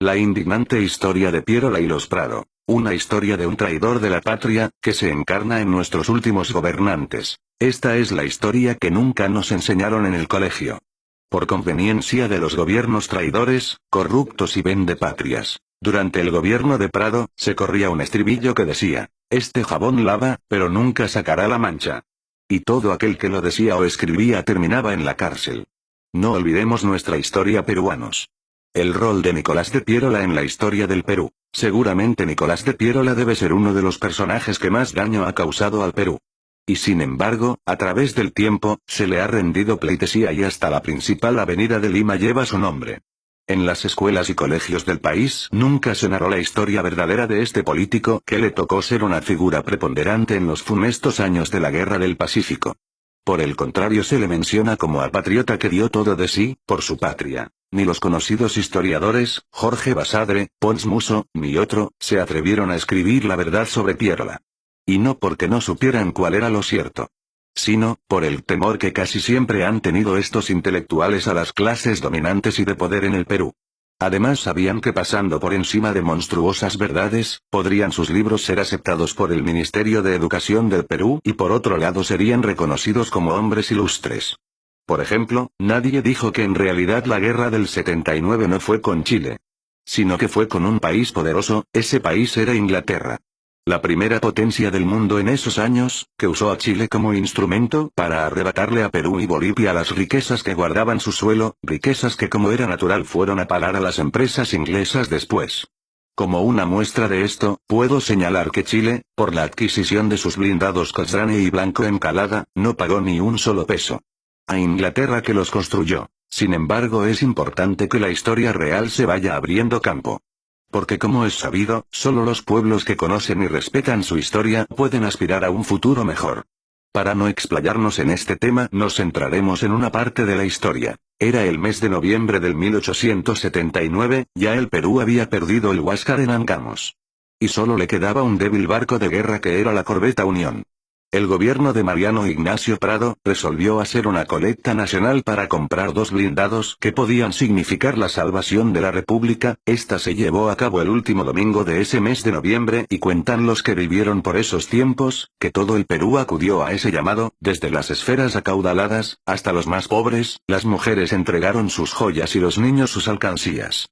La indignante historia de Pierola y los Prado. Una historia de un traidor de la patria, que se encarna en nuestros últimos gobernantes. Esta es la historia que nunca nos enseñaron en el colegio. Por conveniencia de los gobiernos traidores, corruptos y vendepatrias. Durante el gobierno de Prado, se corría un estribillo que decía, este jabón lava, pero nunca sacará la mancha. Y todo aquel que lo decía o escribía terminaba en la cárcel. No olvidemos nuestra historia, peruanos. El rol de Nicolás de Pierola en la historia del Perú. Seguramente Nicolás de Pierola debe ser uno de los personajes que más daño ha causado al Perú. Y sin embargo, a través del tiempo, se le ha rendido pleitesía y hasta la principal avenida de Lima lleva su nombre. En las escuelas y colegios del país nunca se narró la historia verdadera de este político que le tocó ser una figura preponderante en los funestos años de la Guerra del Pacífico. Por el contrario, se le menciona como a patriota que dio todo de sí, por su patria. Ni los conocidos historiadores, Jorge Basadre, Pons Muso, ni otro, se atrevieron a escribir la verdad sobre Pierola. Y no porque no supieran cuál era lo cierto, sino, por el temor que casi siempre han tenido estos intelectuales a las clases dominantes y de poder en el Perú. Además sabían que pasando por encima de monstruosas verdades, podrían sus libros ser aceptados por el Ministerio de Educación del Perú y por otro lado serían reconocidos como hombres ilustres. Por ejemplo, nadie dijo que en realidad la guerra del 79 no fue con Chile, sino que fue con un país poderoso, ese país era Inglaterra. La primera potencia del mundo en esos años, que usó a Chile como instrumento para arrebatarle a Perú y Bolivia las riquezas que guardaban su suelo, riquezas que como era natural fueron a parar a las empresas inglesas después. Como una muestra de esto, puedo señalar que Chile, por la adquisición de sus blindados Cochrane y Blanco Encalada, no pagó ni un solo peso a Inglaterra que los construyó. Sin embargo, es importante que la historia real se vaya abriendo campo. Porque como es sabido, solo los pueblos que conocen y respetan su historia pueden aspirar a un futuro mejor. Para no explayarnos en este tema, nos centraremos en una parte de la historia. Era el mes de noviembre del 1879, ya el Perú había perdido el Huáscar en Angamos. Y solo le quedaba un débil barco de guerra que era la corbeta Unión. El gobierno de Mariano Ignacio Prado resolvió hacer una colecta nacional para comprar 2 blindados que podían significar la salvación de la República. Esta se llevó a cabo el último domingo de ese mes de noviembre y cuentan los que vivieron por esos tiempos, que todo el Perú acudió a ese llamado, desde las esferas acaudaladas, hasta los más pobres, las mujeres entregaron sus joyas y los niños sus alcancías.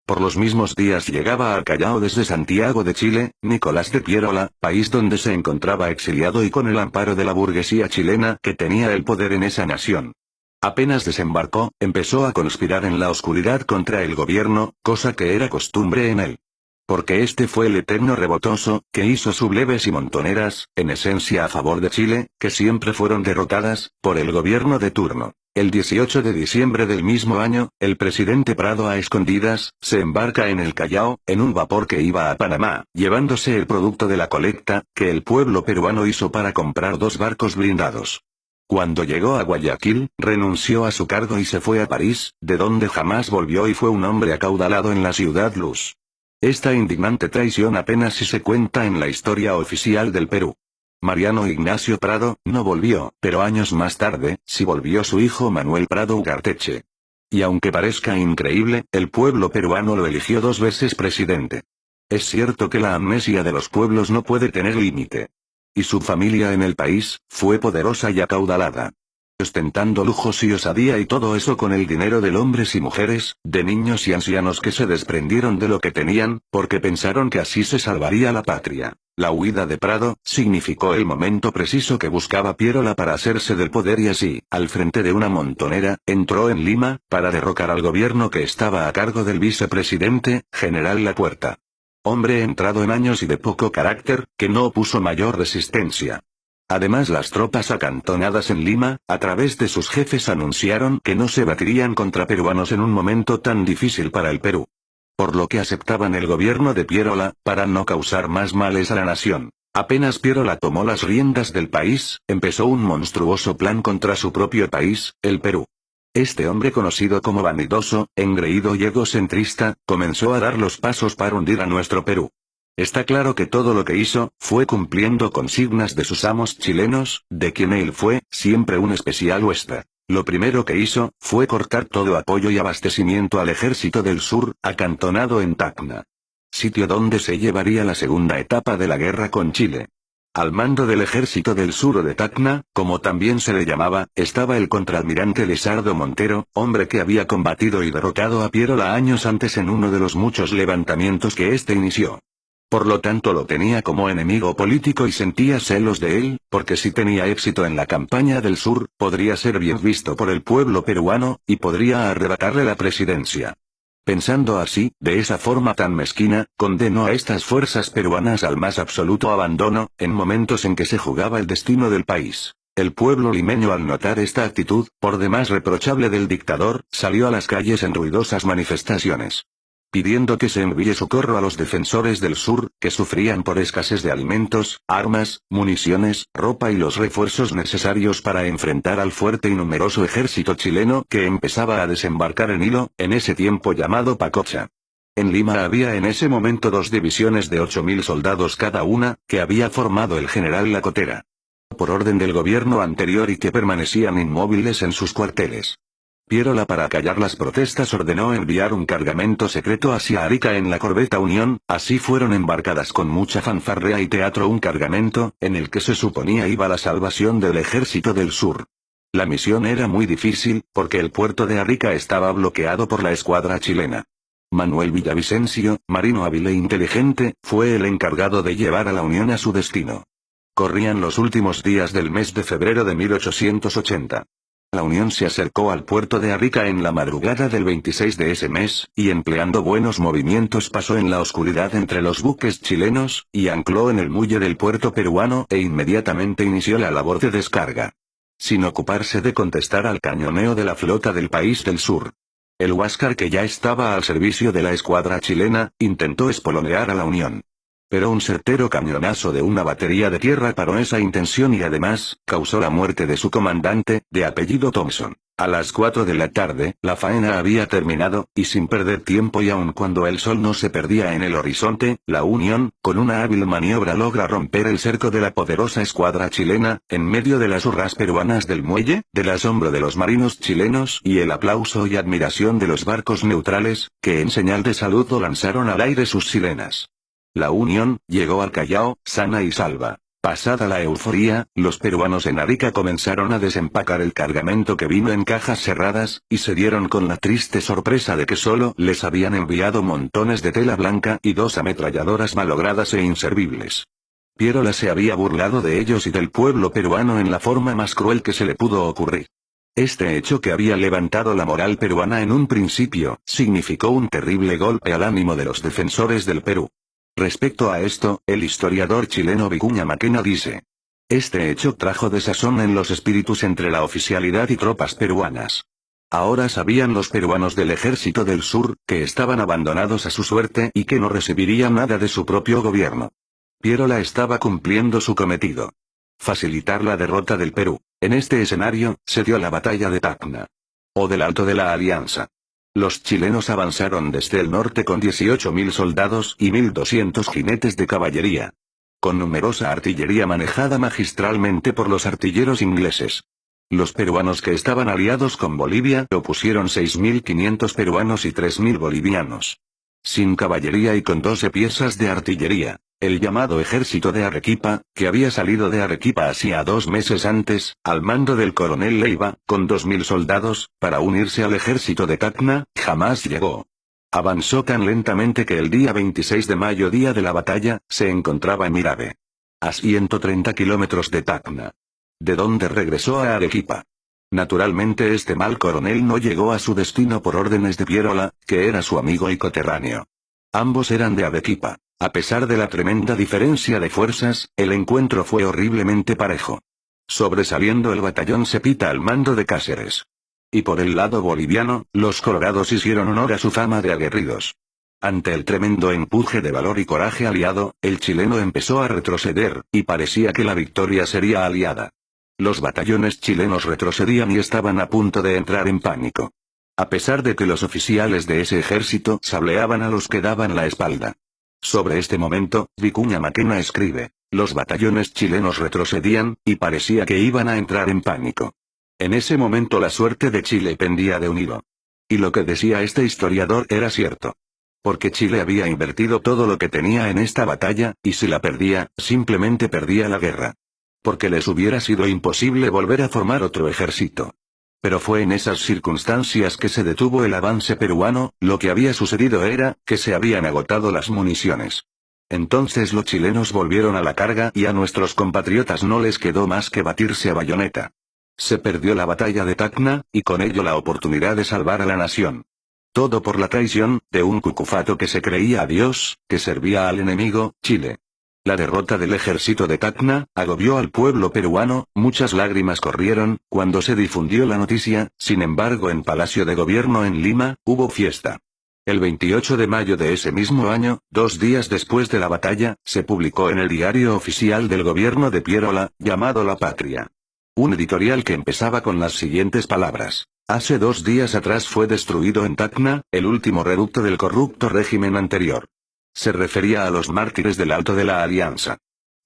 Por los mismos días llegaba al Callao desde Santiago de Chile, Nicolás de Pierola, país donde se encontraba exiliado y con el amparo de la burguesía chilena que tenía el poder en esa nación. Apenas desembarcó, empezó a conspirar en la oscuridad contra el gobierno, cosa que era costumbre en él. Porque este fue el eterno rebotoso, que hizo subleves y montoneras, en esencia a favor de Chile, que siempre fueron derrotadas, por el gobierno de turno. El 18 de diciembre del mismo año, el presidente Prado a escondidas, se embarca en el Callao, en un vapor que iba a Panamá, llevándose el producto de la colecta, que el pueblo peruano hizo para comprar 2 barcos blindados. Cuando llegó a Guayaquil, renunció a su cargo y se fue a París, de donde jamás volvió y fue un hombre acaudalado en la ciudad luz. Esta indignante traición apenas si se cuenta en la historia oficial del Perú. Mariano Ignacio Prado no volvió, pero años más tarde, sí volvió su hijo Manuel Prado Ugarteche. Y aunque parezca increíble, el pueblo peruano lo eligió 2 veces presidente. Es cierto que la amnesia de los pueblos no puede tener límite. Y su familia en el país, fue poderosa y acaudalada. Ostentando lujos y osadía y todo eso con el dinero de hombres y mujeres, de niños y ancianos que se desprendieron de lo que tenían, porque pensaron que así se salvaría la patria. La huida de Prado, significó el momento preciso que buscaba Pierola para hacerse del poder y así, al frente de una montonera, entró en Lima, para derrocar al gobierno que estaba a cargo del vicepresidente, General Lapuerta. Hombre entrado en años y de poco carácter, que no opuso mayor resistencia. Además las tropas acantonadas en Lima, a través de sus jefes anunciaron que no se batirían contra peruanos en un momento tan difícil para el Perú. Por lo que aceptaban el gobierno de Pierola, para no causar más males a la nación. Apenas Pierola tomó las riendas del país, empezó un monstruoso plan contra su propio país, el Perú. Este hombre conocido como vanidoso, engreído y egocentrista, comenzó a dar los pasos para hundir a nuestro Perú. Está claro que todo lo que hizo, fue cumpliendo consignas de sus amos chilenos, de quien él fue, siempre un especial huésped. Lo primero que hizo, fue cortar todo apoyo y abastecimiento al ejército del sur, acantonado en Tacna. Sitio donde se llevaría la segunda etapa de la guerra con Chile. Al mando del ejército del sur o de Tacna, como también se le llamaba, estaba el contraalmirante Lizardo Montero, hombre que había combatido y derrotado a Pierola años antes en uno de los muchos levantamientos que éste inició. Por lo tanto lo tenía como enemigo político y sentía celos de él, porque si tenía éxito en la campaña del sur, podría ser bien visto por el pueblo peruano, y podría arrebatarle la presidencia. Pensando así, de esa forma tan mezquina, condenó a estas fuerzas peruanas al más absoluto abandono, en momentos en que se jugaba el destino del país. El pueblo limeño al notar esta actitud, por demás reprochable del dictador, salió a las calles en ruidosas manifestaciones, pidiendo que se envíe socorro a los defensores del sur, que sufrían por escasez de alimentos, armas, municiones, ropa y los refuerzos necesarios para enfrentar al fuerte y numeroso ejército chileno que empezaba a desembarcar en Hilo, en ese tiempo llamado Pacocha. En Lima había en ese momento 2 divisiones de 8.000 soldados cada una, que había formado el general Lacotera, por orden del gobierno anterior y que permanecían inmóviles en sus cuarteles. Pierola, para acallar las protestas, ordenó enviar un cargamento secreto hacia Arica en la corbeta Unión, así fueron embarcadas con mucha fanfarrea y teatro un cargamento, en el que se suponía iba la salvación del ejército del sur. La misión era muy difícil, porque el puerto de Arica estaba bloqueado por la escuadra chilena. Manuel Villavicencio, marino hábil e inteligente, fue el encargado de llevar a la Unión a su destino. Corrían los últimos días del mes de febrero de 1880. La Unión se acercó al puerto de Arica en la madrugada del 26 de ese mes, y empleando buenos movimientos pasó en la oscuridad entre los buques chilenos, y ancló en el muelle del puerto peruano e inmediatamente inició la labor de descarga, sin ocuparse de contestar al cañoneo de la flota del país del sur. El Huáscar, que ya estaba al servicio de la escuadra chilena, intentó espolonear a la Unión. Pero un certero cañonazo de una batería de tierra paró esa intención y además, causó la muerte de su comandante, de apellido Thompson. A las 4 de la tarde, la faena había terminado, y sin perder tiempo y aun cuando el sol no se perdía en el horizonte, la Unión, con una hábil maniobra logra romper el cerco de la poderosa escuadra chilena, en medio de las hurras peruanas del muelle, del asombro de los marinos chilenos y el aplauso y admiración de los barcos neutrales, que en señal de saludo lanzaron al aire sus sirenas. La Unión llegó al Callao, sana y salva. Pasada la euforía, los peruanos en Arica comenzaron a desempacar el cargamento que vino en cajas cerradas, y se dieron con la triste sorpresa de que solo les habían enviado montones de tela blanca y 2 ametralladoras malogradas e inservibles. Pierola se había burlado de ellos y del pueblo peruano en la forma más cruel que se le pudo ocurrir. Este hecho, que había levantado la moral peruana en un principio, significó un terrible golpe al ánimo de los defensores del Perú. Respecto a esto, el historiador chileno Vicuña Maquena dice: este hecho trajo desazón en los espíritus entre la oficialidad y tropas peruanas. Ahora sabían los peruanos del ejército del sur, que estaban abandonados a su suerte y que no recibirían nada de su propio gobierno. Pierola estaba cumpliendo su cometido: facilitar la derrota del Perú. En este escenario, se dio la batalla de Tacna, o del Alto de la Alianza. Los chilenos avanzaron desde el norte con 18.000 soldados y 1.200 jinetes de caballería, con numerosa artillería manejada magistralmente por los artilleros ingleses. Los peruanos, que estaban aliados con Bolivia, opusieron 6.500 peruanos y 3.000 bolivianos. Sin caballería y con 12 piezas de artillería. El llamado ejército de Arequipa, que había salido de Arequipa hacía 2 meses antes, al mando del coronel Leiva, con 2.000 soldados, para unirse al ejército de Tacna, jamás llegó. Avanzó tan lentamente que el día 26 de mayo, día de la batalla, se encontraba en Mirabe, a 130 kilómetros de Tacna, de donde regresó a Arequipa. Naturalmente este mal coronel no llegó a su destino por órdenes de Pierola, que era su amigo y coterráneo. Ambos eran de Arequipa. A pesar de la tremenda diferencia de fuerzas, el encuentro fue horriblemente parejo, sobresaliendo el batallón Cepita al mando de Cáceres. Y por el lado boliviano, los colorados hicieron honor a su fama de aguerridos. Ante el tremendo empuje de valor y coraje aliado, el chileno empezó a retroceder, y parecía que la victoria sería aliada. Los batallones chilenos retrocedían y estaban a punto de entrar en pánico, a pesar de que los oficiales de ese ejército sableaban a los que daban la espalda. Sobre este momento, Vicuña Maquena escribe: los batallones chilenos retrocedían, y parecía que iban a entrar en pánico. En ese momento la suerte de Chile pendía de un hilo. Y lo que decía este historiador era cierto. Porque Chile había invertido todo lo que tenía en esta batalla, y si la perdía, simplemente perdía la guerra. Porque les hubiera sido imposible volver a formar otro ejército. Pero fue en esas circunstancias que se detuvo el avance peruano, lo que había sucedido era, que se habían agotado las municiones. Entonces los chilenos volvieron a la carga y a nuestros compatriotas no les quedó más que batirse a bayoneta. Se perdió la batalla de Tacna, y con ello la oportunidad de salvar a la nación. Todo por la traición, de un cucufato que se creía a Dios, que servía al enemigo, Chile. La derrota del ejército de Tacna, agobió al pueblo peruano, muchas lágrimas corrieron, cuando se difundió la noticia, sin embargo en Palacio de Gobierno en Lima, hubo fiesta. El 28 de mayo de ese mismo año, 2 días después de la batalla, se publicó en el diario oficial del gobierno de Pierola, llamado La Patria. Un editorial que empezaba con las siguientes palabras. Hace 2 días atrás fue destruido en Tacna, el último reducto del corrupto régimen anterior. Se refería a los mártires del Alto de la Alianza.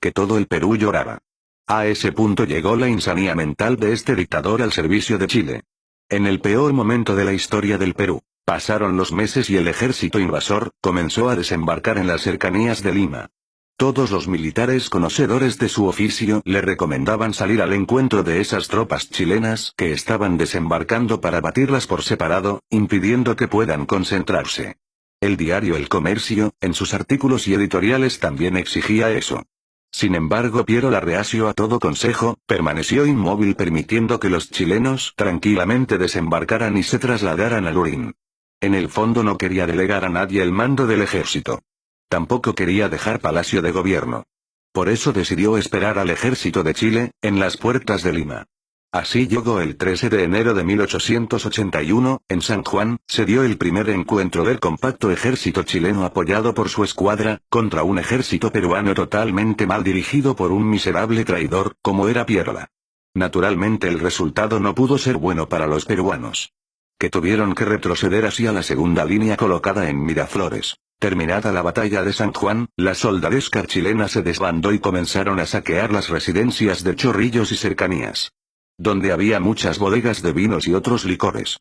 Que todo el Perú lloraba. A ese punto llegó la insanía mental de este dictador al servicio de Chile. En el peor momento de la historia del Perú, pasaron los meses y el ejército invasor comenzó a desembarcar en las cercanías de Lima. Todos los militares conocedores de su oficio le recomendaban salir al encuentro de esas tropas chilenas que estaban desembarcando para batirlas por separado, impidiendo que puedan concentrarse. El diario El Comercio, en sus artículos y editoriales también exigía eso. Sin embargo Pierola, reacio a todo consejo, permaneció inmóvil permitiendo que los chilenos tranquilamente desembarcaran y se trasladaran a Lurín. En el fondo no quería delegar a nadie el mando del ejército. Tampoco quería dejar Palacio de Gobierno. Por eso decidió esperar al ejército de Chile, en las puertas de Lima. Así llegó el 13 de enero de 1881, en San Juan, se dio el primer encuentro del compacto ejército chileno apoyado por su escuadra, contra un ejército peruano totalmente mal dirigido por un miserable traidor, como era Pierola. Naturalmente el resultado no pudo ser bueno para los peruanos. Que tuvieron que retroceder hacia la segunda línea colocada en Miraflores. Terminada la batalla de San Juan, la soldadesca chilena se desbandó y comenzaron a saquear las residencias de Chorrillos y cercanías. Donde había muchas bodegas de vinos y otros licores.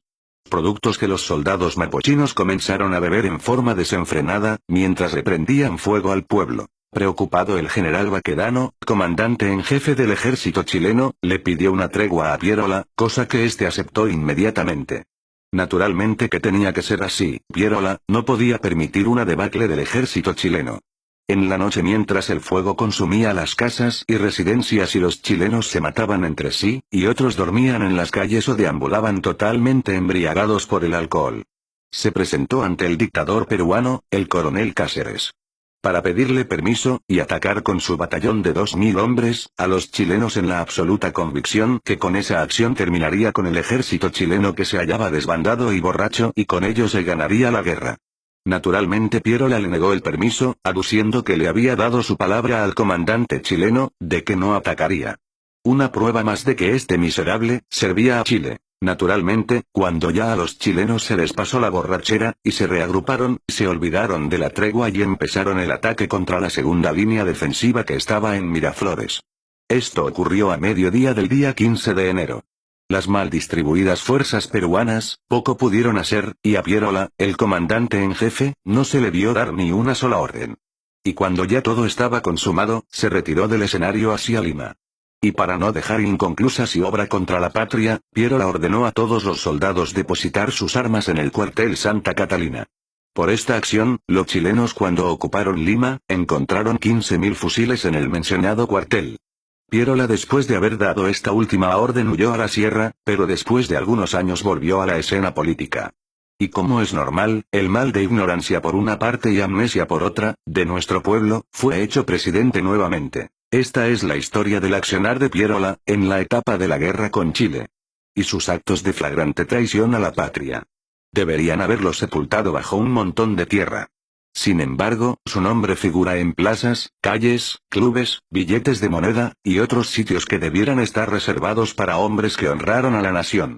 Productos que los soldados mapuchinos comenzaron a beber en forma desenfrenada, mientras le prendían fuego al pueblo. Preocupado el general Baquedano, comandante en jefe del ejército chileno, le pidió una tregua a Pierola, cosa que éste aceptó inmediatamente. Naturalmente que tenía que ser así, Pierola no podía permitir una debacle del ejército chileno. En la noche, mientras el fuego consumía las casas y residencias y los chilenos se mataban entre sí, y otros dormían en las calles o deambulaban totalmente embriagados por el alcohol. Se presentó ante el dictador peruano, el coronel Cáceres. Para pedirle permiso, y atacar con su batallón de 2000 hombres, a los chilenos en la absoluta convicción que con esa acción terminaría con el ejército chileno que se hallaba desbandado y borracho y con ello se ganaría la guerra. Naturalmente Pierola le negó el permiso, aduciendo que le había dado su palabra al comandante chileno, de que no atacaría. Una prueba más de que este miserable, servía a Chile. Naturalmente, cuando ya a los chilenos se les pasó la borrachera, y se reagruparon, se olvidaron de la tregua y empezaron el ataque contra la segunda línea defensiva que estaba en Miraflores. Esto ocurrió a mediodía del día 15 de enero. Las mal distribuidas fuerzas peruanas, poco pudieron hacer, y a Pierola, el comandante en jefe, no se le vio dar ni una sola orden. Y cuando ya todo estaba consumado, se retiró del escenario hacia Lima. Y para no dejar inconclusa su obra contra la patria, Pierola ordenó a todos los soldados depositar sus armas en el cuartel Santa Catalina. Por esta acción, los chilenos cuando ocuparon Lima, encontraron 15.000 fusiles en el mencionado cuartel. Pierola, después de haber dado esta última orden, huyó a la sierra, pero después de algunos años volvió a la escena política. Y como es normal, el mal de ignorancia por una parte y amnesia por otra, de nuestro pueblo, fue hecho presidente nuevamente. Esta es la historia del accionar de Pierola, en la etapa de la guerra con Chile. Y sus actos de flagrante traición a la patria. Deberían haberlo sepultado bajo un montón de tierra. Sin embargo, su nombre figura en plazas, calles, clubes, billetes de moneda, y otros sitios que debieran estar reservados para hombres que honraron a la nación.